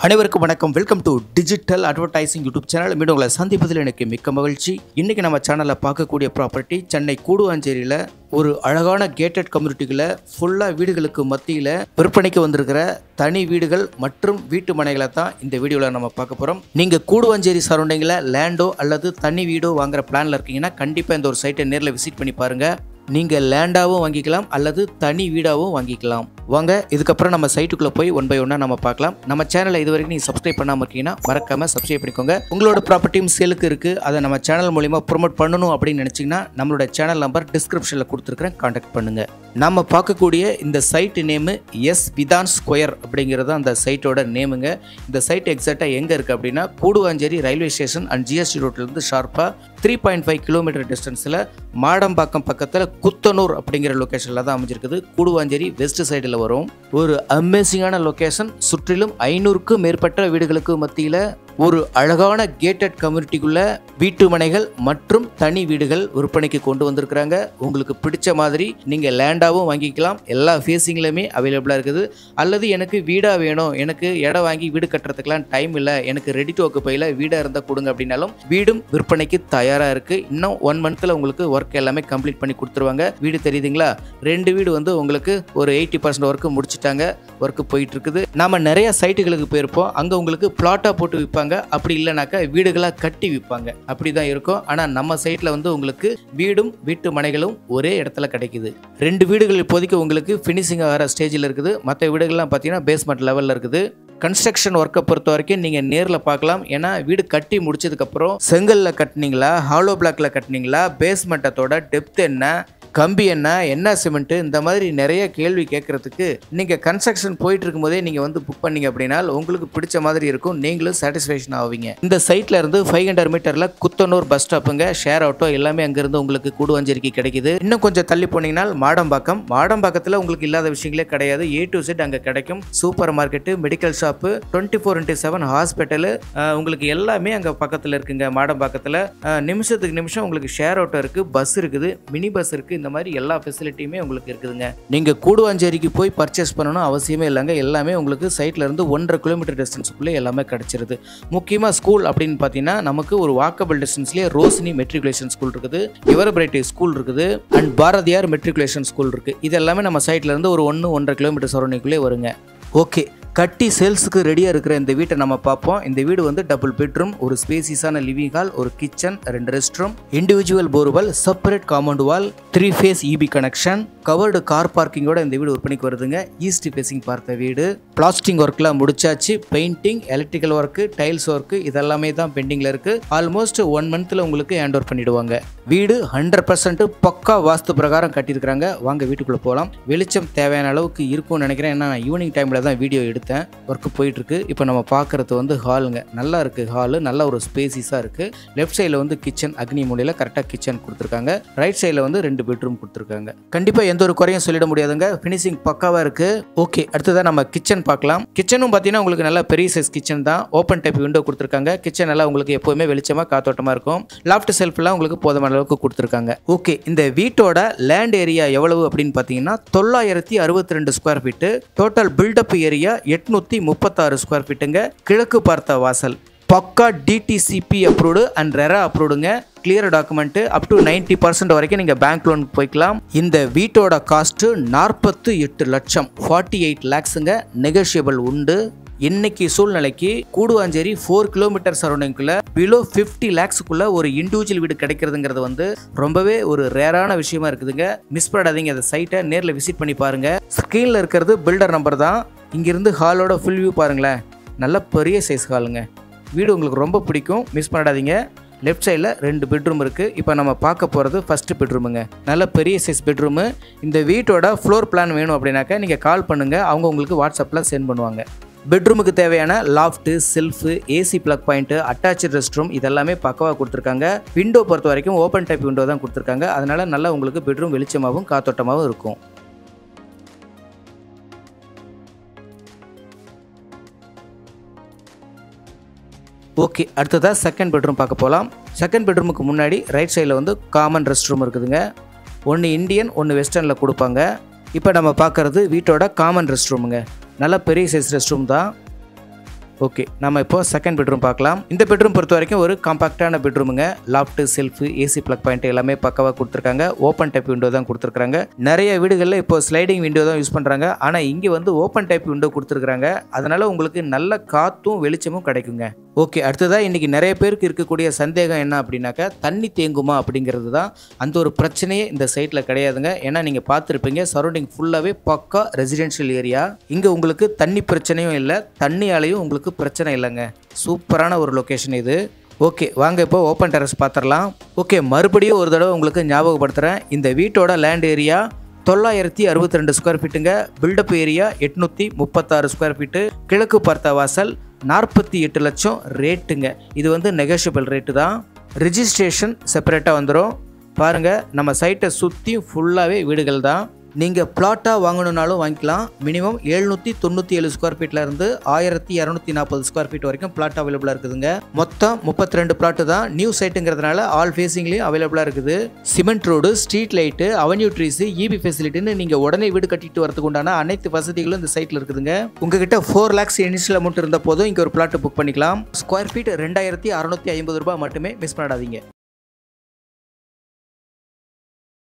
அனைவருக்கும் வணக்கம். Welcome to digital advertising YouTube channel. மீண்டும் உங்களை சந்திப்பதில் எனக்கு மிக்க மகிழ்ச்சி. இன்றைக்கி நம்ம சேனலில் பார்க்கக்கூடிய ப்ராப்பர்ட்டி சென்னை கூடுவாஞ்சேரியில் ஒரு அழகான கேட்டட் கம்யூனிட்டிகளை ஃபுல்லாக வீடுகளுக்கு மத்தியில் விற்பனைக்கு வந்திருக்கிற தனி வீடுகள் மற்றும் வீட்டு மனைகளை தான் இந்த வீடியோவில் நம்ம பார்க்க போகிறோம். நீங்கள் கூடுவாஞ்சேரி சரௌண்டிங்கில் லேண்டோ அல்லது தனி வீடோ வாங்குற பிளானில் இருக்கீங்கன்னா கண்டிப்பாக இந்த ஒரு சைட்டை நேரில் விசிட் பண்ணி பாருங்கள். நீங்கள் லேண்டாகவும் வாங்கிக்கலாம் அல்லது தனி வீடாகவும் வாங்கிக்கலாம். வாங்க இதுக்கப்புறம் நம்ம சைட்டுக்குள்ளே போய் ஒன் பை ஒன்னாக நம்ம பார்க்கலாம். நம்ம சேனலை இது வரைக்கும் நீங்கள் சப்ஸ்கிரைப் பண்ணாமல் இருக்கீங்கன்னா மறக்காமல் சப்ஸ்கிரைப் பண்ணிக்கோங்க. உங்களோட ப்ராப்பர்ட்டியும் சேலுக்கு இருக்குது, அதை நம்ம சேனல் மூலிமா ப்ரொமோட் பண்ணணும் அப்படின்னு நினச்சிங்கன்னா நம்மளோட சேனல் நம்பர் டிஸ்கிரிப்ஷனில் கொடுத்துருக்குறேன், கான்டாக்ட் பண்ணுங்கள். நம்ம பார்க்கக்கூடிய இந்த site name S Vidhan square அப்படிங்கிறது அந்த சைட்டோட நேமுங்க. இந்த சைட் எக்ஸாக்டாக எங்கே இருக்குது அப்படின்னா Guduvancheri railway station and GST ரோட்லேருந்து ஷார்ப்பாக 3.5 கிலோமீட்டர் டிஸ்டன்ஸில் மாடம்பாக்கம் பக்கத்தில் குத்தனூர் அப்படிங்கிற லொக்கேஷனில் தான் அமைஞ்சிருக்குது. கூடுவாஞ்சேரி வெஸ்ட் சைடில் வரும். ஒரு அமேசிங்கான லொக்கேஷன். சுற்றிலும் 500க்கும் மேற்பட்ட வீடுகளுக்கு மத்தியில் ஒரு அழகான கேட்டட் கம்யூனிட்டிக்குள்ள வீட்டு மனைகள் மற்றும் தனி வீடுகள் விற்பனைக்கு கொண்டு வந்திருக்கிறாங்க. உங்களுக்கு பிடிச்ச மாதிரி நீங்கள் லேண்டாகவும் வாங்கிக்கலாம், எல்லா ஃபேஸிங்லையுமே அவைலபிளாக இருக்குது. அல்லது எனக்கு வீடாக வேணும், எனக்கு இடம் வாங்கி வீடு கட்டுறதுக்கெலாம் டைம் இல்லை, எனக்கு ரெடி டு ஆக்குபையில் வீடாக இருந்தால் கொடுங்க அப்படின்னாலும் வீடும் விற்பனைக்கு தயாராக இருக்குது. இன்னும் 1 மந்த்தில் உங்களுக்கு ஒர்க் எல்லாமே கம்ப்ளீட் பண்ணி கொடுத்துருவாங்க. வீடு தெரியுதுங்களா, 2 வீடு வந்து உங்களுக்கு ஒரு 80% ஒர்க்கு முடிச்சுட்டாங்க, ஒர்க்கு போயிட்டு இருக்குது. நாம நிறைய சைட்டுகளுக்கு போயிருப்போம், அங்கே உங்களுக்கு பிளாட்டாக போட்டு விற்பாங்க, அப்படி இல்லைனாக்கா வீடுகளாக கட்டி விற்பாங்க, அப்படி தான் இருக்கும். ஆனால் நம்ம சைட்டில் வந்து உங்களுக்கு வீடும் வீட்டு மனைகளும் ஒரே இடத்துல கிடைக்குது. 2 வீடுகள் இப்போதைக்கு உங்களுக்கு ஃபினிஷிங் ஆகிற ஸ்டேஜில் இருக்குது. மற்ற வீடுகள்லாம் பார்த்தீங்கன்னா பேஸ்மெண்ட் லெவலில் இருக்குது. கன்ஸ்ட்ரக்ஷன் ஒர்க்கை பொறுத்த வரைக்கும் நீங்கள் நேரில் பார்க்கலாம். ஏன்னா வீடு கட்டி முடிச்சதுக்கப்புறம் செங்கலில் கட்டினீங்களா, ஹாலோ பிளாக்ல கட்டினீங்களா, பேஸ்மெண்ட்டத்தோட டெப்த் என்ன, கம்பி என்ன சிமெண்ட்டு, இந்த மாதிரி நிறைய கேள்வி கேட்கறதுக்கு நீங்கள் கன்ஸ்ட்ரக்ஷன் போயிட்டு இருக்கும் போதே நீங்கள் வந்து புக் பண்ணீங்க அப்படின்னா உங்களுக்கு பிடிச்ச மாதிரி இருக்கும், நீங்களும் சாட்டிஸ்ஃபேக்ஷன் ஆவீங்க. இந்த சைட்ல இருந்து 500 மீட்டரில் குத்தனூர் பஸ் ஸ்டாப்புங்க, ஷேர் ஆட்டோ எல்லாமே அங்கேருந்து உங்களுக்கு கூடுவாஞ்சேரிக்கு கிடைக்குது. இன்னும் கொஞ்சம் தள்ளி போனீங்கன்னா மாடம்பாக்கத்தில் உங்களுக்கு இல்லாத விஷயங்களே கிடையாது. A to Z அங்கே கிடைக்கும். Super market, medical shop, 24/7 hospital, உங்களுக்கு எல்லாமே அங்கே பக்கத்தில் இருக்குங்க. மாடம்பாக்கத்தில் நிமிஷத்துக்கு நிமிஷம் உங்களுக்கு ஷேர் ஆட்டோ இருக்குது, பஸ் இருக்குது, மினி பஸ் இருக்குது, இந்த மாதிரி எல்லா ஃபெசிலிட்டியுமே உங்களுக்கு இருக்குதுங்க. நீங்கள் கூடுவாஞ்சேரிக்கு போய் பர்ச்சேஸ் பண்ணணும் அவசியமே இல்லைங்க. எல்லாமே உங்களுக்கு சைட்ல இருந்து 1.5 கிலோமீட்டர் டிஸ்டன்ஸுக்குள்ளே எல்லாமே கிடைச்சிருது. முக்கியமாக ஸ்கூல் அப்படின்னு பார்த்தீங்கன்னா நமக்கு ஒரு வாக்கபிள் டிஸ்டன்ஸ்லேயே ரோஷினி மெட்ரிகுலேஷன் ஸ்கூல் இருக்குது, எவர்பிரைட் ஸ்கூல் இருக்குது, அண்ட் பாரதியார் மெட்ரிகுலேஷன் ஸ்கூல் இருக்குது. இது எல்லாமே நம்ம சைட்ல இருந்து ஒரு 1-1.5 கிலோமீட்டர் சரௌண்டிங்குள்ளே வருங்க. ஓகே, கட்டி சேல்ஸுக்கு ரெடியாக இருக்கிற இந்த வீட்டை நம்ம பார்ப்போம். இந்த வீடு வந்து டபுள் பெட்ரூம், ஒரு ஸ்பேசியஸான லிவிங் ஹால், ஒரு kitchen, 2 rest room, individual borewell, separate compound wall, 3 phase EB connection, covered car பார்க்கிங்கோட இந்த வீடு விற்பனைக்கு வருதுங்க. ஈஸ்ட் ஃபேசிங் பார்த்த வீடு. பிளாஸ்டிங் ஒர்க்லாம் முடிச்சாச்சு. Painting, electrical work, tiles work இதெல்லாமே தான் பெண்டிங்கில் இருக்குது. ஆல்மோஸ்ட் 1 மந்த்தில் உங்களுக்கு ஹேண்ட் ஓவர் பண்ணிடுவாங்க. வீடு 100% பக்கா வாஸ்து பிரகாரம் கட்டியிருக்கிறாங்க. வாங்க வீட்டுக்குள்ளே போகலாம். வெளிச்சம் தேவையான அளவுக்கு இருக்கும்னு நினைக்கிறேன். ஏன்னா நான் ஈவினிங் டைமில் தான் வீடியோ எடுத்தேன், ஒர்க்கு போயிட்டு இருக்கு. இப்போ நம்ம பார்க்கறது வந்து ஹாலுங்க. நல்லா இருக்கு ஹாலு, நல்ல ஒரு ஸ்பேசிஸாக இருக்கு. லெஃப்ட் சைடில் வந்து கிச்சன், அக்னி மூலையில் கரெக்டாக கிச்சன் கொடுத்துருக்காங்க. ரைட் சைடில் வந்து 2 பெட்ரூம் கொடுத்துருக்காங்க. கண்டிப்பாக எந்த ஒரு குறையும் சொல்லிட முடியாதுங்க. ஃபினிஷிங் பக்காவாக இருக்கு. ஓகே, அடுத்ததான் நம்ம கிச்சன் பார்க்கலாம். கிச்சனும் பார்த்தீங்கன்னா உங்களுக்கு நல்லா பெரிய சைஸ் கிச்சன் தான். ஓப்பன் டைப் விண்டோ கொடுத்துருக்காங்க. கிச்சன் எல்லாம் உங்களுக்கு எப்போவுமே வெளிச்சமாக காத்தோட்டமாக இருக்கும். லாஃப்ட் செல்ஃப்லாம் உங்களுக்கு போதுமான அளவுக்கு கொடுத்துருக்காங்க. ஓகே, இந்த வீட்டோட லேண்ட் ஏரியா எவ்வளவு அப்படின்னு பார்த்தீங்கன்னா 962 square feet. Total built up area 836 square ஃபீட்டுங்க. கிழக்கு பார்த்த வாசல், பக்கா DTCP அப்ரூவ்டு அண்ட் ரெரா அப்ரூவ்டுங்க. கிளியர் டாக்குமெண்ட், அப் டு 90% வரைக்கும் நீங்கள் பேங்க் லோன் போய்க்கலாம். இந்த வீட்டோட காஸ்ட்டு 48 லட்சம், 48 லேக்ஸுங்க. நெகோஷியபிள் உண்டு. இன்னைக்கு சூழ்நிலைக்கு கூடுவாஞ்சேரி 4 கிலோமீட்டர் சரௌண்டிங்குள்ள பிலோ 50 லேக்ஸுக்குள்ள ஒரு இண்டிவிஜுவல் வீடு கிடைக்கிறதுங்கிறது வந்து ரொம்பவே ஒரு ரேரான விஷயமா இருக்குதுங்க. மிஸ் பண்ணாதீங்க. அந்த சைட்டை நேரில் விசிட் பண்ணி பாருங்க. ஸ்க்ரீனில் இருக்கிறது பில்டர் நம்பர் தான். இங்கிருந்து ஹாலோட ஃபுல் வியூ பாருங்களேன். நல்ல பெரிய சைஸ் ஹாலுங்க. வீடு உங்களுக்கு ரொம்ப பிடிக்கும், மிஸ் பண்ணாதீங்க. லெஃப்ட் சைடில் 2 பெட்ரூம் இருக்குது. இப்போ நம்ம பார்க்க போகிறது ஃபஸ்ட்டு பெட்ரூமுங்க. நல்ல பெரிய சைஸ் பெட்ரூமு. இந்த வீட்டோட ஃப்ளோர் பிளான் வேணும் அப்படின்னாக்கா நீங்கள் கால் பண்ணுங்கள், அவங்க உங்களுக்கு வாட்ஸ்அப்பில் சென்ட் பண்ணுவாங்க. பெட்ரூமுக்கு தேவையான loft, shelf, AC plug point, attach rest room இதெல்லாமே பக்கவாக கொடுத்துருக்காங்க. விண்டோ பொறுத்த வரைக்கும் ஓப்பன் டைப் விண்டோ தான் கொடுத்துருக்காங்க. அதனால் நல்லா உங்களுக்கு பெட்ரூம் வெளிச்சமாகவும் காத்தோட்டமாகவும் இருக்கும். ஓகே, அடுத்ததாக செகண்ட் பெட்ரூம் பார்க்க போகலாம். செகண்ட் பெட்ரூமுக்கு முன்னாடி ரைட் சைடில் வந்து காமன் ரெஸ்ட் ரூம் இருக்குதுங்க. 1 இந்தியன் 1 வெஸ்டர்னில் கொடுப்பாங்க. இப்போ நம்ம பார்க்குறது வீட்டோட காமன் ரெஸ்ட் ரூமுங்க. நல்ல பெரிய சைஸ் ரெஸ்ட் ரூம் தான். ஓகே, நம்ம இப்போ செகண்ட் பெட்ரூம் பார்க்கலாம். இந்த பெட்ரூம் பொறுத்த வரைக்கும் ஒரு காம்பாக்டான பெட்ரூமுங்க. Loft, shelf, AC plug point எல்லாமே பக்காவாக கொடுத்துருக்காங்க. ஓப்பன் டைப் விண்டோ தான் கொடுத்துருக்காங்க. நிறைய வீடுகளில் இப்போ ஸ்லைடிங் விண்டோ தான் யூஸ் பண்ணுறாங்க. ஆனால் இங்கே வந்து ஓப்பன் டைப் விண்டோ கொடுத்துருக்காங்க. அதனால உங்களுக்கு நல்ல காற்றும் வெளிச்சமும் கிடைக்குங்க. ஓகே, அடுத்ததாக இன்றைக்கி நிறைய பேருக்கு இருக்கக்கூடிய சந்தேகம் என்ன அப்படின்னாக்கா, தண்ணி தேங்குமா அப்படிங்கிறது தான். அந்த ஒரு பிரச்சனையே இந்த சைட்டில் கிடையாதுங்க. ஏன்னா நீங்கள் பார்த்துருப்பீங்க, சரௌண்டிங் ஃபுல்லாகவே பக்கா ரெசிடென்ஷியல் ஏரியா. இங்கே உங்களுக்கு தண்ணி பிரச்சனையும் இல்லை, தண்ணியாலையும் உங்களுக்கு பிரச்சனை இல்லைங்க. சூப்பரான ஒரு லொக்கேஷன் இது. ஓகே, வாங்க இப்போ ஓப்பன் டெரஸ் பார்த்துடலாம். ஓகே, மறுபடியும் ஒரு தடவை உங்களுக்கு ஞாபகப்படுத்துகிறேன். இந்த வீட்டோட லேண்ட் ஏரியா 962 ஸ்கொயர் ஃபீட்டுங்க. Built up area 836 square feet. கிழக்கு பார்த்த வாசல் 48 லட்சம் ரேட்டுங்க. இது வந்து நெகோஷியபிள் ரேட்டு தான். ரிஜிஸ்ட்ரேஷன் செப்பரேட்டாக வந்துடும். பாருங்கள், நம்ம சைட்டை சுற்றி ஃபுல்லாகவே வீடுகள் தான். நீங்கள் பிளாட்டாக வாங்கணுன்னாலும் வாங்கிக்கலாம். மினிமம் 797 ஸ்கொயர் ஃபீட்லேருந்து 1240 ஸ்கொயர் ஃபீட் வரைக்கும் பிளாட் அவைலபிளாக இருக்குதுங்க. மொத்தம் 32 பிளாட்டு தான். நியூ சைட்டுங்கிறதுனால ஆல் ஃபேஸிங்லேயும் அவைலபிளாக இருக்குது. Cement road, street light, avenue trees, EB ஃபெசிலிட்டின்னு நீங்கள் உடனே வீடு கட்டிட்டு வரதுக்கு உண்டான அனைத்து வசதிகளும் இந்த சைட்டில் இருக்குதுங்க. உங்ககிட்ட 4 lakhs இனிஷியல் அமௌண்ட் இருந்த போதும் இங்கே ஒரு பிளாட் புக் பண்ணிக்கலாம். ஸ்கொயர் ஃபீட் 2650 ரூபாய் மட்டுமே. மிஸ் பண்ணாதீங்க.